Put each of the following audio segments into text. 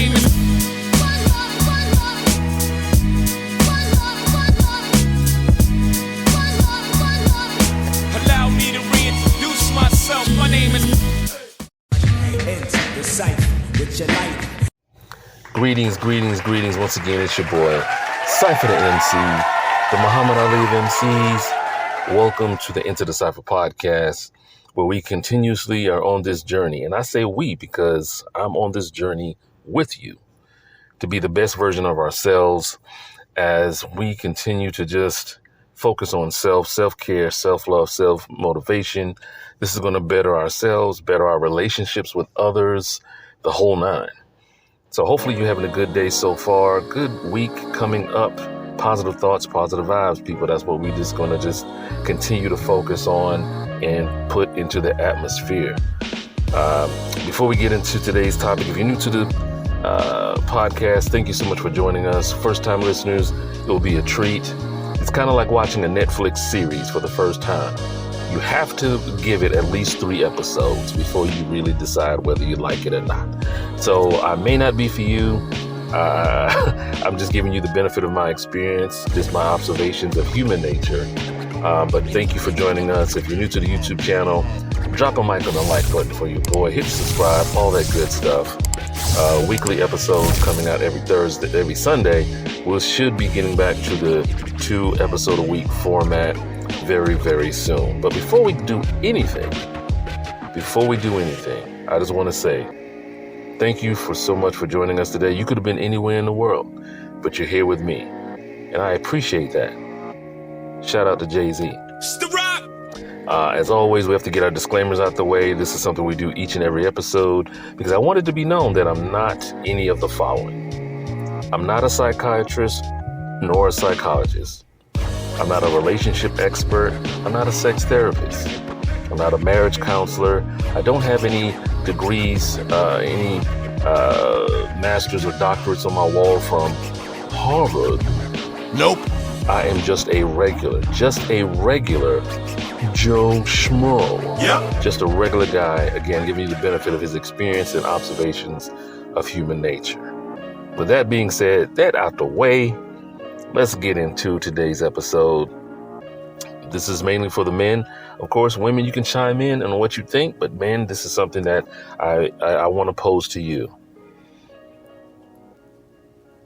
name is. Allow me to reintroduce myself. My name is. Enter the Cypher with your light. Greetings. Once again, it's your boy, Cypher Da MC, the Muhammad Ali of MCs. Welcome to the Enter the Cypher podcast, where we continuously are on this journey. And I say we because I'm on this journey with you to be the best version of ourselves as we continue to just focus on self-care, self-love, self-motivation. This is going to better ourselves, better our relationships with others, the whole nine. So hopefully you're having a good day so far. Good week coming up. Positive thoughts, positive vibes, people. That's what we're just going to just continue to focus on and put into the atmosphere. Before we get into today's topic, if you're new to the podcast, thank you so much for joining us. First-time listeners, it will be a treat. It's kind of like watching a Netflix series for the first time. You have to give it at least 3 episodes before you really decide whether you like it or not. So I may not be for you. I'm just giving you the benefit of my experience, just my observations of human nature. But thank you for joining us. If you're new to the YouTube channel, drop a mic on the like button for your boy. Hit subscribe, all that good stuff. Weekly episodes coming out every Thursday, every Sunday. We should be getting back to the 2 episode a week format very, very soon. But before we do anything, I just want to say thank you for so much for joining us today. You could have been anywhere in the world, but you're here with me, and I appreciate that. Shout out to Jay-Z. As always, we have to get our disclaimers out the way. This is something we do each and every episode because I want it to be known that I'm not any of the following. I'm not a psychiatrist nor a psychologist. I'm not a relationship expert. I'm not a sex therapist. I'm not a marriage counselor. I don't have any degrees, any masters or doctorates on my wall from Harvard. Nope. I am just a regular Joe Schmo. Yep. Just a regular guy, again, giving you the benefit of his experience and observations of human nature. With that being said, that out the way, let's get into today's episode. This is mainly for the men. Of course, women, you can chime in on what you think, but men, this is something that I want to pose to you.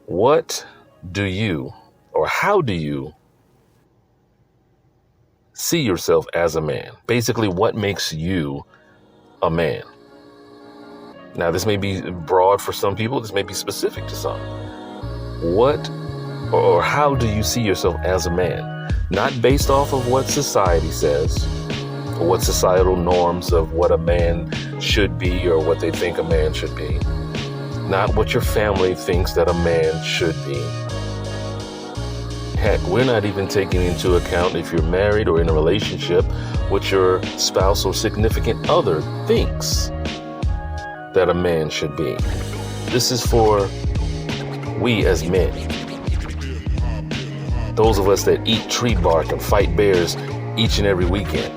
What do you, or how do you see yourself as a man? Basically, what makes you a man? Now, this may be broad for some people. This may be specific to some. What or how do you see yourself as a man? Not based off of what society says or what societal norms of what a man should be or what they think a man should be. Not what your family thinks that a man should be. Heck, we're not even taking into account if you're married or in a relationship, what your spouse or significant other thinks that a man should be. This is for we as men. Those of us that eat tree bark and fight bears each and every weekend.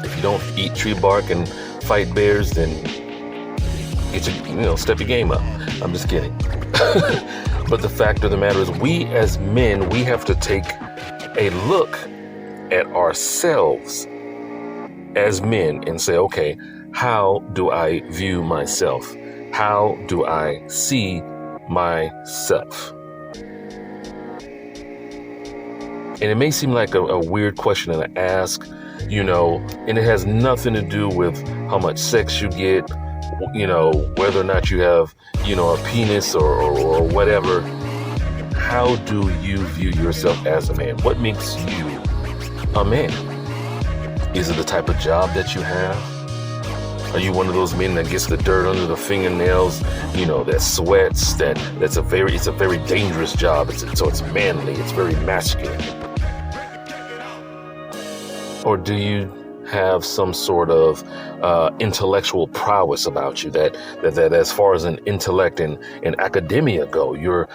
If you don't eat tree bark and fight bears, then step your game up. I'm just kidding. But the fact of the matter is, we as men, we have to take a look at ourselves as men and say, okay, how do I view myself? How do I see myself? And it may seem like a weird question to ask, and it has nothing to do with how much sex you get, whether or not you have, a penis or whatever. How do you view yourself as a man? What makes you a man? Is it the type of job that you have? Are you one of those men that gets the dirt under the fingernails, that sweats, it's a very dangerous job. So it's manly, it's very masculine. Or do you have some sort of intellectual prowess about you that as far as an intellect and academia go, you're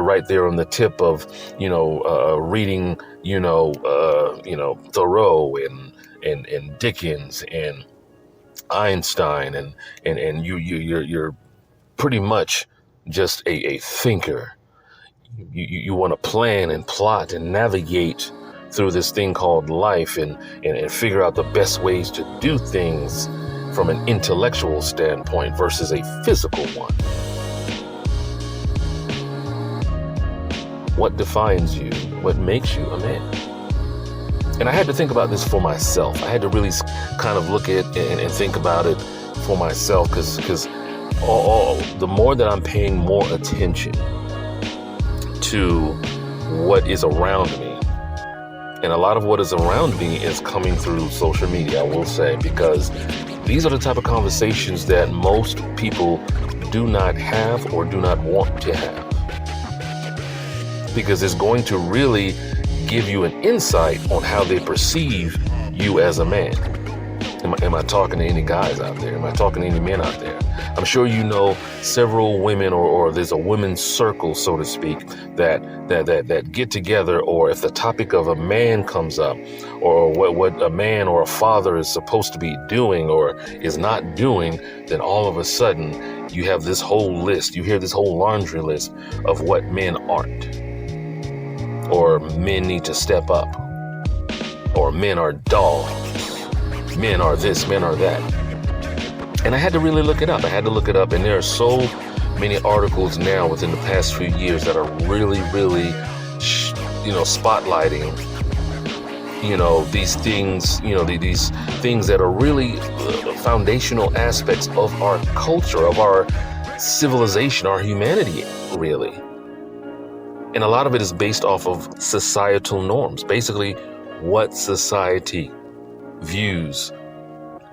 right there on the tip of, reading, Thoreau and Dickens and Einstein and you're pretty much just a thinker. You want to plan and plot and navigate through this thing called life and figure out the best ways to do things from an intellectual standpoint versus a physical one. What defines you? What makes you a man? And I had to think about this for myself. I had to really kind of look at and think about it for myself because the more that I'm paying more attention to what is around me, and a lot of what is around me is coming through social media, I will say, because these are the type of conversations that most people do not have or do not want to have. Because it's going to really give you an insight on how they perceive you as a man. Am I talking to any guys out there? Am I talking to any men out there? I'm sure you know several women or there's a women's circle, so to speak, that get together, or if the topic of a man comes up, or what a man or a father is supposed to be doing or is not doing, then all of a sudden you have this whole list. You hear this whole laundry list of what men aren't, or men need to step up, or men are dull. Men are this, men are that. And I had to really look it up. And there are so many articles now within the past few years that are really, really, spotlighting, these things, these things that are really foundational aspects of our culture, of our civilization, our humanity, really. And a lot of it is based off of societal norms, basically what society views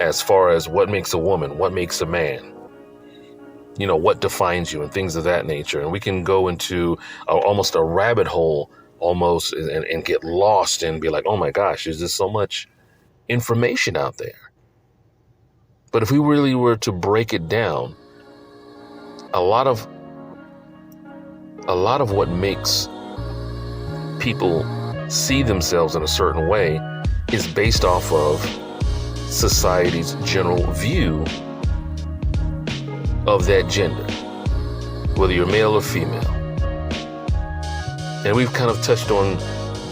as far as what makes a woman, what makes a man, what defines you and things of that nature. And we can go into almost a rabbit hole almost and get lost and be like, oh my gosh, there's just so much information out there. But if we really were to break it down, a lot of what makes people see themselves in a certain way is based off of society's general view of that gender, whether you're male or female. And we've kind of touched on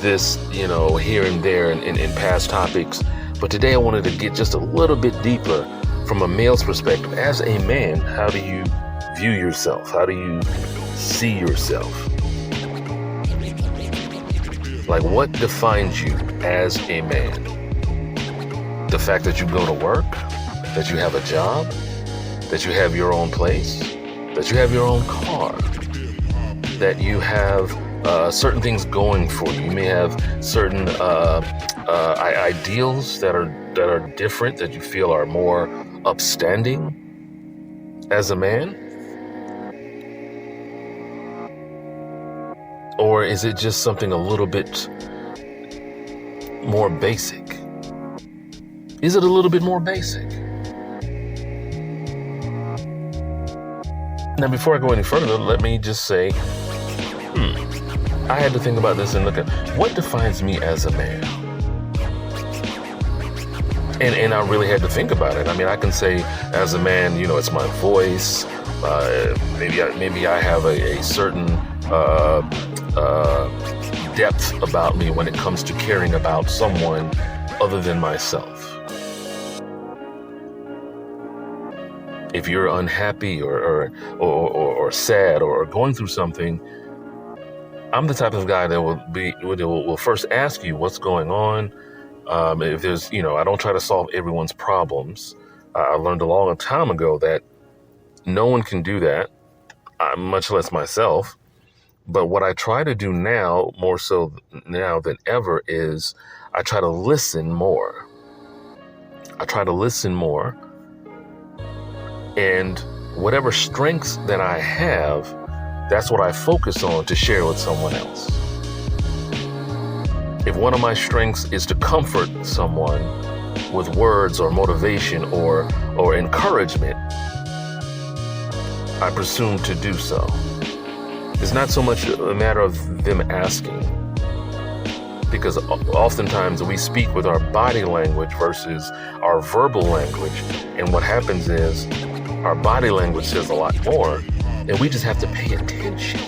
this, here and there in past topics. But today I wanted to get just a little bit deeper from a male's perspective. As a man, how do you view yourself? How do you see yourself? Like, what defines you as a man? The fact that you go to work, that you have a job, that you have your own place, that you have your own car, that you have certain things going for you. You may have certain ideals that are different, that you feel are more upstanding as a man? Or is it just something a little bit more basic? Is it a little bit more basic? Now, before I go any further, let me just say, I had to think about this and look at what defines me as a man. And I really had to think about it. I mean, I can say as a man, it's my voice. Maybe I have a certain depth about me when it comes to caring about someone other than myself. If you're unhappy or sad or going through something, I'm the type of guy that will first ask you what's going on. If there's, I don't try to solve everyone's problems. I learned a long time ago that no one can do that, much less myself. But what I try to do now, more so now than ever, is I try to listen more. And whatever strengths that I have, that's what I focus on to share with someone else. If one of my strengths is to comfort someone with words or motivation or encouragement, I presume to do so. It's not so much a matter of them asking, because oftentimes we speak with our body language versus our verbal language. And what happens is Our body language says a lot more, and we just have to pay attention.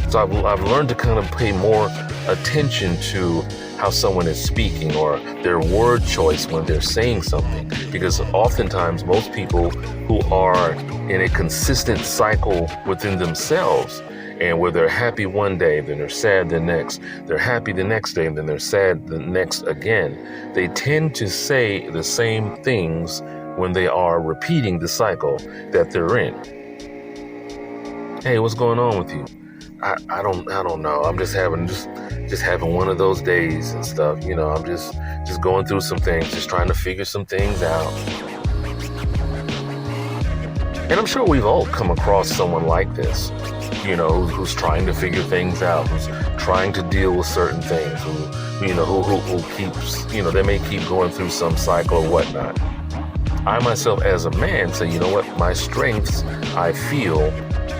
So I've learned to kind of pay more attention to how someone is speaking or their word choice when they're saying something. Because oftentimes most people who are in a consistent cycle within themselves, and where they're happy one day, then they're sad the next, they're happy the next day, and then they're sad the next again, they tend to say the same things when they are repeating the cycle that they're in. Hey, what's going on with you? I don't know. I'm just having one of those days and stuff. You know, I'm just going through some things, just trying to figure some things out. And I'm sure we've all come across someone like this, you know, who's trying to figure things out, who's trying to deal with certain things, who keeps, you know, they may keep going through some cycle or whatnot. I myself as a man say, you know what, my strengths, I feel,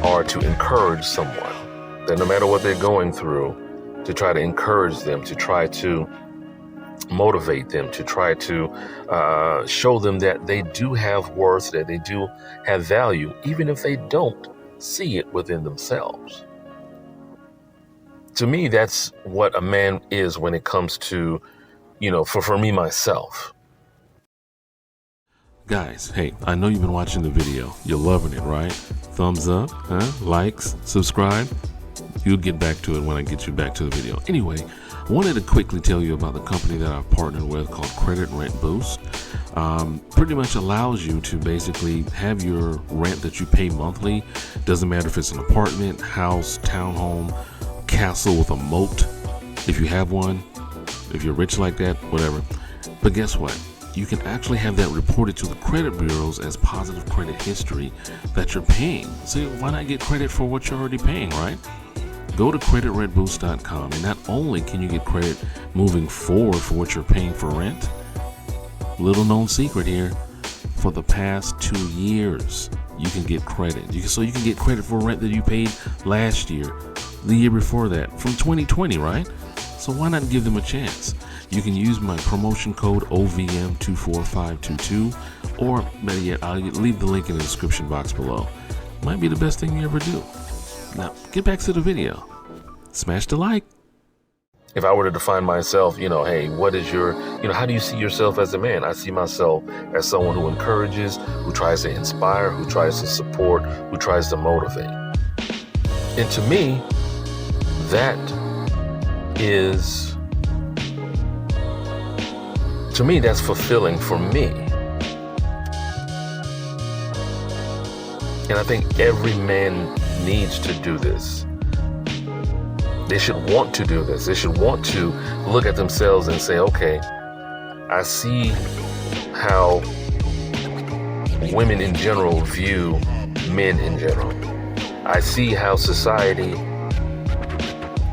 are to encourage someone. That no matter what they're going through, to try to encourage them, to try to motivate them, to try to show them that they do have worth, that they do have value, even if they don't see it within themselves. To me, that's what a man is when it comes to, you know, for me, myself. Guys, hey, I know you've been watching the video. You're loving it, right? Thumbs up, likes, subscribe. You'll get back to it when I get you back to the video. Anyway, I wanted to quickly tell you about the company that I've partnered with called Credit Rent Boost. Pretty much allows you to basically have your rent that you pay monthly. Doesn't matter if it's an apartment, house, townhome, castle with a moat, if you have one, if you're rich like that, whatever. But guess what? You can actually have that reported to the credit bureaus as positive credit history that you're paying. So why not get credit for what you're already paying, right? Go to creditrentboost.com, and not only can you get credit moving forward for what you're paying for rent, little known secret here, for the past 2 years, you can get credit. So you can get credit for rent that you paid last year, the year before that, from 2020, right? So why not give them a chance? You can use my promotion code OVM24522, or better yet, I'll leave the link in the description box below. Might be the best thing you ever do. Now, get back to the video. Smash the like. If I were to define myself, you know, hey, what is your, you know, how do you see yourself as a man? I see myself as someone who encourages, who tries to inspire, who tries to support, who tries to motivate. And to me, that's fulfilling for me. And I think every man needs to do this. They should want to do this. They should want to look at themselves and say, okay, I see how women in general view men in general. I see how society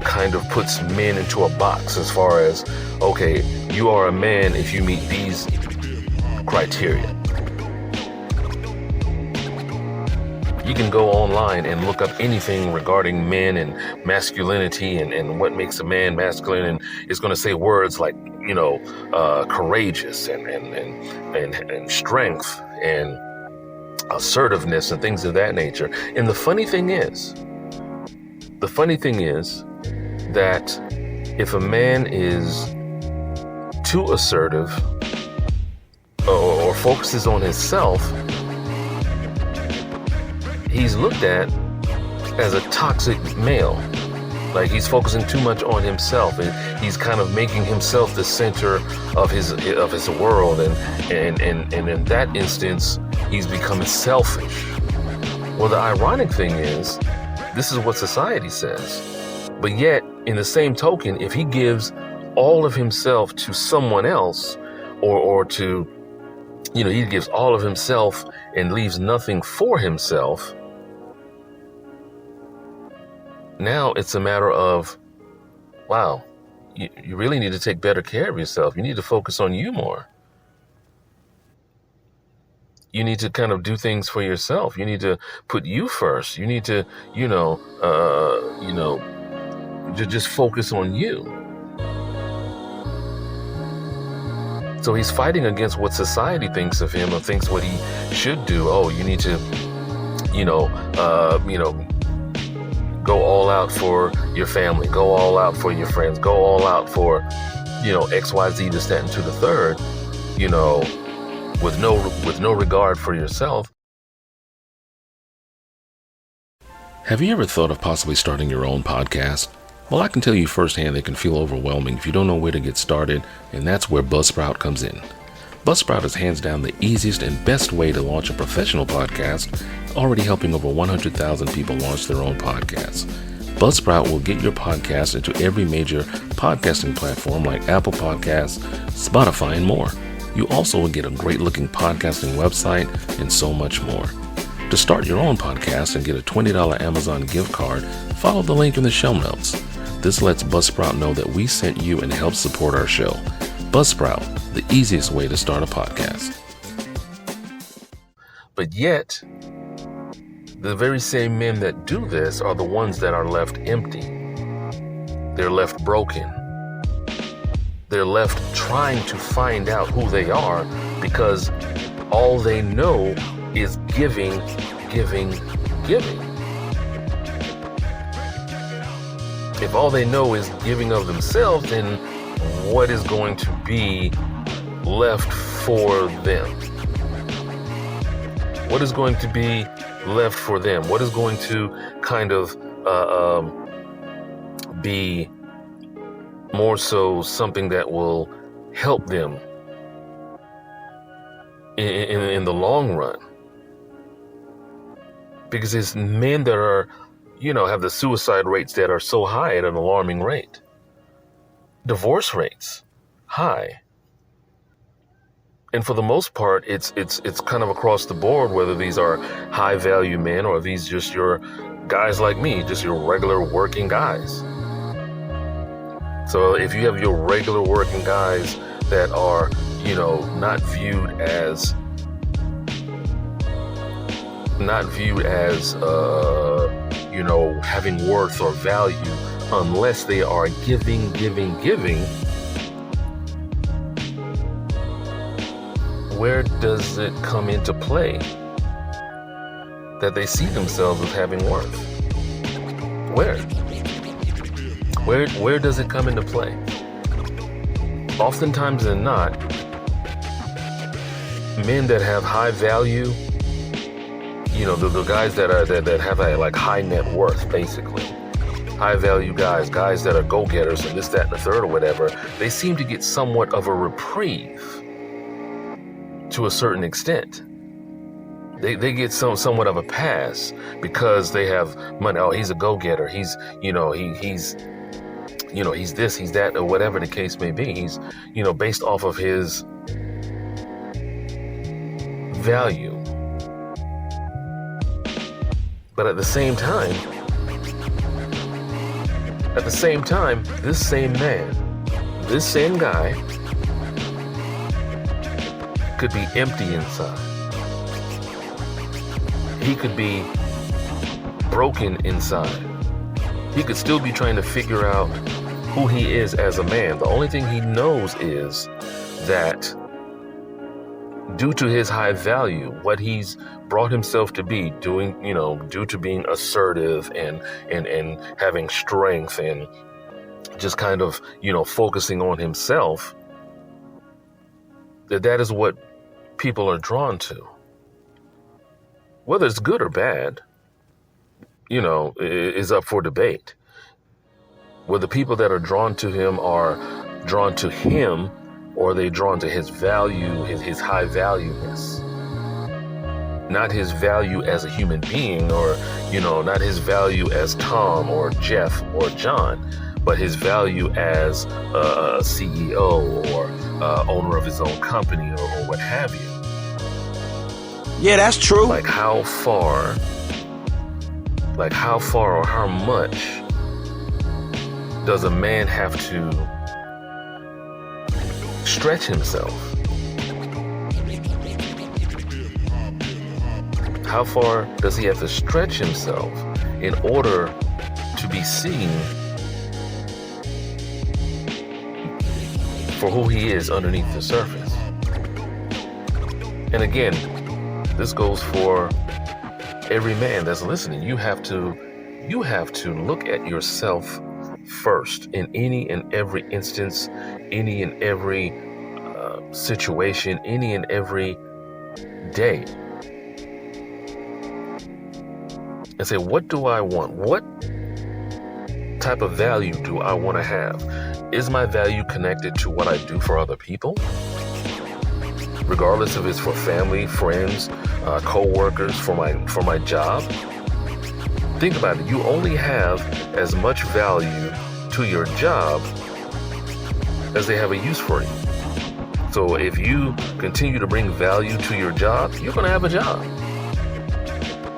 kind of puts men into a box as far as, okay, you are a man if you meet these criteria. You can go online and look up anything regarding men and masculinity and what makes a man masculine, and it's going to say words like, you know, courageous and strength and assertiveness and things of that nature. And the funny thing is that if a man is too assertive or focuses on himself, he's looked at as a toxic male. Like he's focusing too much on himself, and he's kind of making himself the center of his world, and in that instance, he's becoming selfish. Well, the ironic thing is, this is what society says, but yet, in the same token, if he gives all of himself to someone else, or to, you know, he gives all of himself and leaves nothing for himself, now it's a matter of, wow, you really need to take better care of yourself. You need to focus on you more. You need to kind of do things for yourself. You need to put you first. You need to, just focus on you. So he's fighting against what society thinks of him or thinks what he should do. Oh, you need to, go all out for your family, go all out for your friends, go all out for, XYZ, this, that, and to the third, with no regard for yourself. Have you ever thought of possibly starting your own podcast? Well, I can tell you firsthand it can feel overwhelming if you don't know where to get started, and that's where Buzzsprout comes in. Buzzsprout is hands down the easiest and best way to launch a professional podcast, already helping over 100,000 people launch their own podcasts. Buzzsprout will get your podcast into every major podcasting platform like Apple Podcasts, Spotify, and more. You also will get a great-looking podcasting website and so much more. To start your own podcast and get a $20 Amazon gift card, follow the link in the show notes. This lets Buzzsprout know that we sent you and helps support our show. Buzzsprout, the easiest way to start a podcast. But yet, the very same men that do this are the ones that are left empty. They're left broken. They're left trying to find out who they are because all they know is giving. If all they know is giving of themselves, then what is going to be left for them? What is going to be left for them? What is going to kind of be more so something that will help them in the long run? Because it's men that are, have the suicide rates that are so high at an alarming rate. Divorce rates, high. And for the most part, it's kind of across the board, whether these are high value men or these just your guys like me, just your regular working guys. So if you have your regular working guys that are, not viewed as having worth or value unless they are giving, where does it come into play that they see themselves as having worth? Where does it come into play? Oftentimes than not, men that have high value, the guys that have a high net worth, basically, high value guys that are go-getters and this, that, and the third or whatever, they seem to get somewhat of a reprieve to a certain extent. They get somewhat of a pass because they have money. Oh, he's a go-getter. He's this, he's that, or whatever the case may be. He's, based off of his value. But at the same time, this same man, this same guy could be empty inside. He could be broken inside. He could still be trying to figure out who he is as a man. The only thing he knows is that due to his high value, what he's brought himself to be doing, due to being assertive and having strength and just kind of, focusing on himself, that is what people are drawn to. Whether it's good or bad, is up for debate. Whether people that are drawn to him are drawn to him, or are they drawn to his value, his high valueness? Not his value as a human being, or, not his value as Tom or Jeff or John, but his value as a CEO or owner of his own company or what have you. Yeah, that's true. Like how far or how much does a man have to stretch himself? How far does he have to stretch himself in order to be seen for who he is underneath the surface? And again, this goes for every man that's listening. You have to look at yourself first in any and every instance, any and every situation, any and every day. And say, what do I want? What type of value do I want to have? Is my value connected to what I do for other people? Regardless if it's for family, friends, co-workers, for my job. Think about it. You only have as much value to your job as they have a use for you. So if you continue to bring value to your job, you're going to have a job.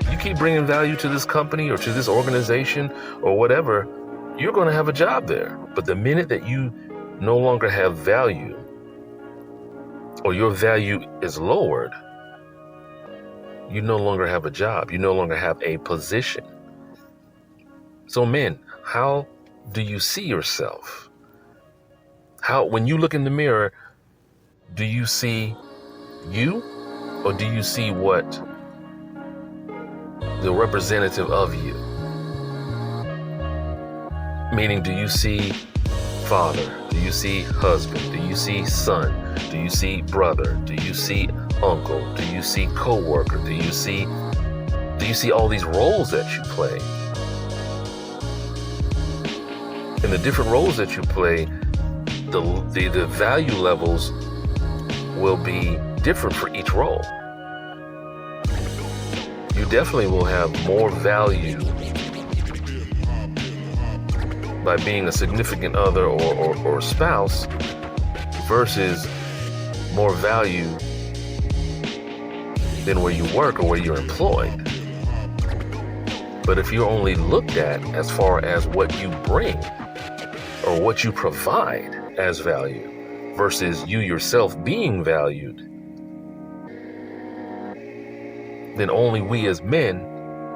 You keep bringing value to this company or to this organization or whatever, you're going to have a job there. But the minute that you no longer have value, or your value is lowered, you no longer have a job. You no longer have a position. So men, how do you see yourself? When you look in the mirror, do you see you, or do you see what the representative of you? Meaning, do you see father? Do you see husband? Do you see son? Do you see brother? Do you see uncle? Do you see co-worker? Do you see all these roles that you play? And the different roles that you play, the value levels will be different for each role. You definitely will have more value by being a significant other or spouse versus more value than where you work or where you're employed. But if you're only looked at as far as what you bring or what you provide as value versus you yourself being valued, then only we as men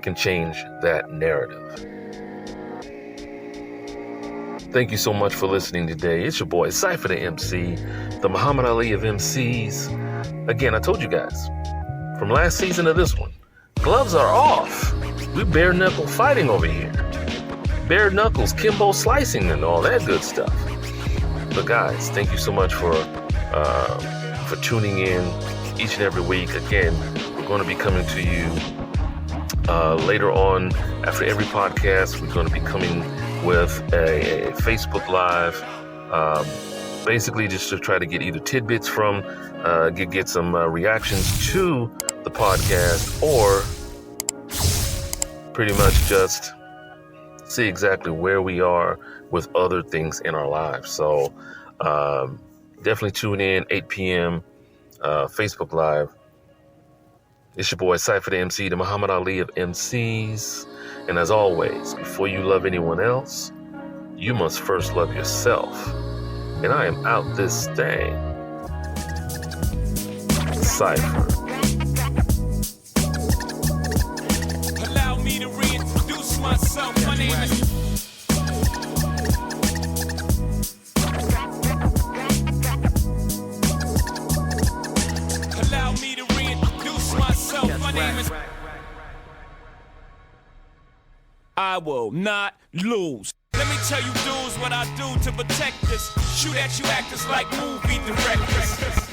can change that narrative. Thank you so much for listening today. It's your boy, Cypher Da MC, the Muhammad Ali of MCs. Again, I told you guys, from last season to this one, gloves are off. We bare knuckle fighting over here. Bare knuckles, Kimbo slicing and all that good stuff. But guys, thank you so much for tuning in each and every week. Again, we're going to be coming to you later on. After every podcast, we're going to be coming with a Facebook Live, basically just to try to get either tidbits from, get some reactions to the podcast, or pretty much just see exactly where we are with other things in our lives. So definitely tune in, 8 p.m., Facebook Live. It's your boy, Cypher Da MC, the Muhammad Ali of MCs. And as always, before you love anyone else, you must first love yourself. And I am out this thing. Cypher. Allow me to reintroduce myself. My name is... Allow me to reintroduce myself. My name is... I will not lose. Let me tell you dudes what I do to protect this. Shoot at you actors like movie directors.